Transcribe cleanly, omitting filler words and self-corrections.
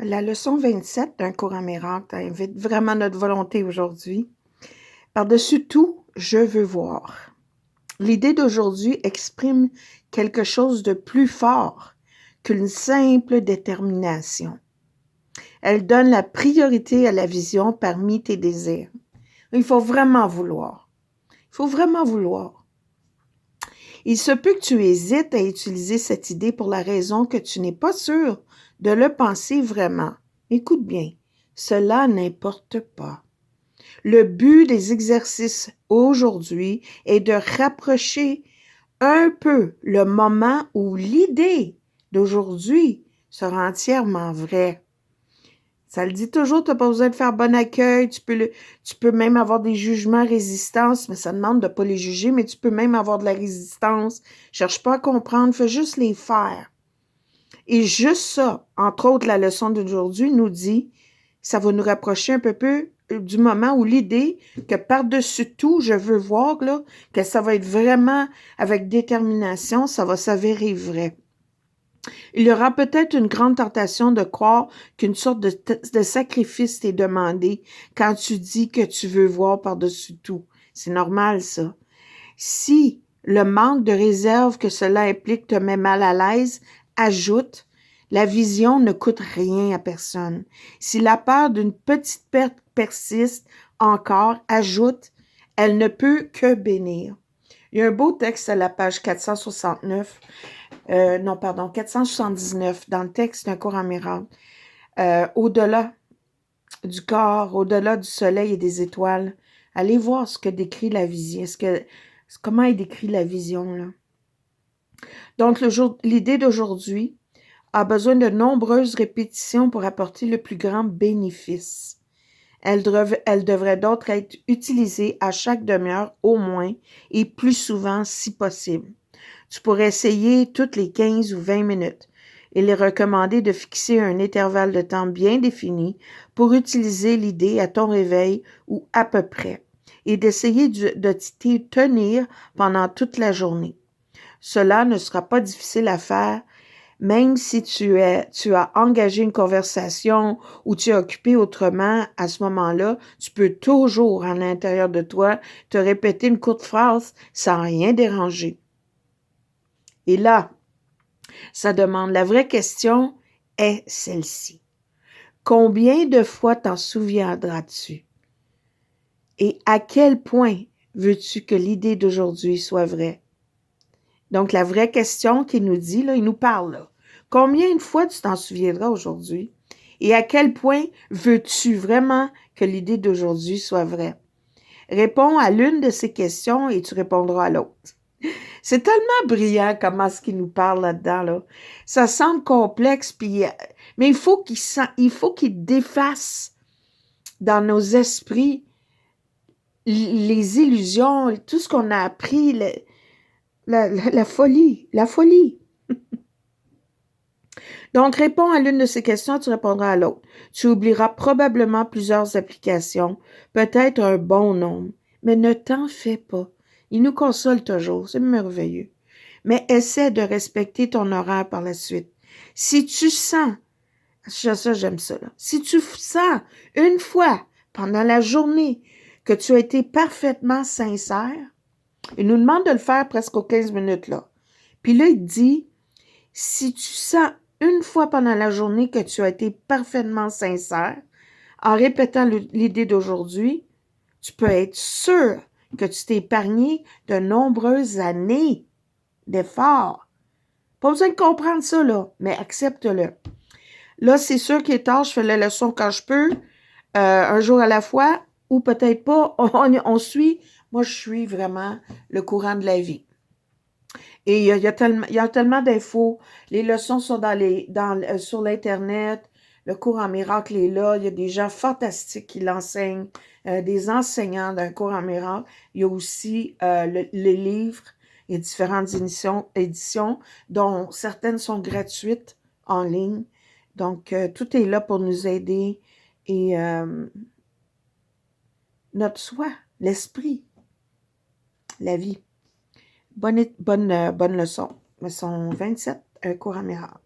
La leçon 27 d'un cours en miracle invite vraiment notre volonté aujourd'hui. Par-dessus tout, je veux voir. L'idée d'aujourd'hui exprime quelque chose de plus fort qu'une simple détermination. Elle donne la priorité à la vision parmi tes désirs. Il faut vraiment vouloir. Il faut vraiment vouloir. Il se peut que tu hésites à utiliser cette idée pour la raison que tu n'es pas sûr de le penser vraiment. Écoute bien, cela n'importe pas. Le but des exercices aujourd'hui est de rapprocher un peu le moment où l'idée d'aujourd'hui sera entièrement vraie. Ça le dit toujours, tu n'as pas besoin de faire bon accueil, tu peux même avoir des jugements, résistance, mais ça demande de ne pas les juger, mais tu peux même avoir de la résistance. Cherche pas à comprendre, fais juste les faire. Et juste ça, entre autres, la leçon d'aujourd'hui nous dit, ça va nous rapprocher un peu du moment où l'idée que par-dessus tout, je veux voir là, que ça va être vraiment avec détermination, ça va s'avérer vrai. Il y aura peut-être une grande tentation de croire qu'une sorte de sacrifice t'est demandé quand tu dis que tu veux voir par-dessus tout. C'est normal, ça. Si le manque de réserve que cela implique te met mal à l'aise, ajoute, la vision ne coûte rien à personne. Si la peur d'une petite perte persiste encore, ajoute, elle ne peut que bénir. Il y a un beau texte à la page 469, 479, dans le texte d'un cours en miracle. Au-delà du corps, au-delà du soleil et des étoiles, allez voir ce que décrit la vision. Comment il décrit la vision, là? Donc, l'idée d'aujourd'hui a besoin de nombreuses répétitions pour apporter le plus grand bénéfice. Elle devrait donc être utilisée à chaque demi-heure au moins et plus souvent si possible. Tu pourrais essayer toutes les 15 ou 20 minutes. Il est recommandé de fixer un intervalle de temps bien défini pour utiliser l'idée à ton réveil ou à peu près et d'essayer de t'y tenir pendant toute la journée. Cela ne sera pas difficile à faire, même si tu as engagé une conversation ou tu es occupé autrement à ce moment-là, tu peux toujours, à l'intérieur de toi, te répéter une courte phrase sans rien déranger. Et là, ça demande, la vraie question est celle-ci. Combien de fois t'en souviendras-tu? Et à quel point veux-tu que l'idée d'aujourd'hui soit vraie? Donc, la vraie question qu'il nous dit, là, il nous parle, là. Combien de fois tu t'en souviendras aujourd'hui? Et à quel point veux-tu vraiment que l'idée d'aujourd'hui soit vraie? Réponds à l'une de ces questions et tu répondras à l'autre. C'est tellement brillant comment ce qu'il nous parle là-dedans, là. Ça semble complexe, mais il faut qu'il défasse dans nos esprits les illusions, tout ce qu'on a appris, la folie. Donc, réponds à l'une de ces questions, tu répondras à l'autre. Tu oublieras probablement plusieurs applications, peut-être un bon nombre, mais ne t'en fais pas. Il nous console toujours, c'est merveilleux. Mais essaie de respecter ton horaire par la suite. Si tu sens, ça j'aime ça, là. Si tu sens une fois pendant la journée que tu as été parfaitement sincère, il nous demande de le faire presque aux 15 minutes, là. Puis là, il dit, si tu sens une fois pendant la journée que tu as été parfaitement sincère, en répétant l'idée d'aujourd'hui, tu peux être sûr que tu t'es épargné de nombreuses années d'efforts. Pas besoin de comprendre ça, là, mais accepte-le. Là, c'est sûr qu'il est tard, je fais la leçon quand je peux, un jour à la fois, ou peut-être pas, on suit, moi je suis vraiment le courant de la vie. Et il y a tellement d'infos, les leçons sont sur l'Internet, le cours en miracle est là, il y a des gens fantastiques qui l'enseignent, des enseignants d'un cours en miracle. Il y a aussi le livre et différentes éditions, dont certaines sont gratuites en ligne. Donc, tout est là pour nous aider et notre soi, l'esprit, la vie. Bonne leçon. Leçon 27, un cours en miracle.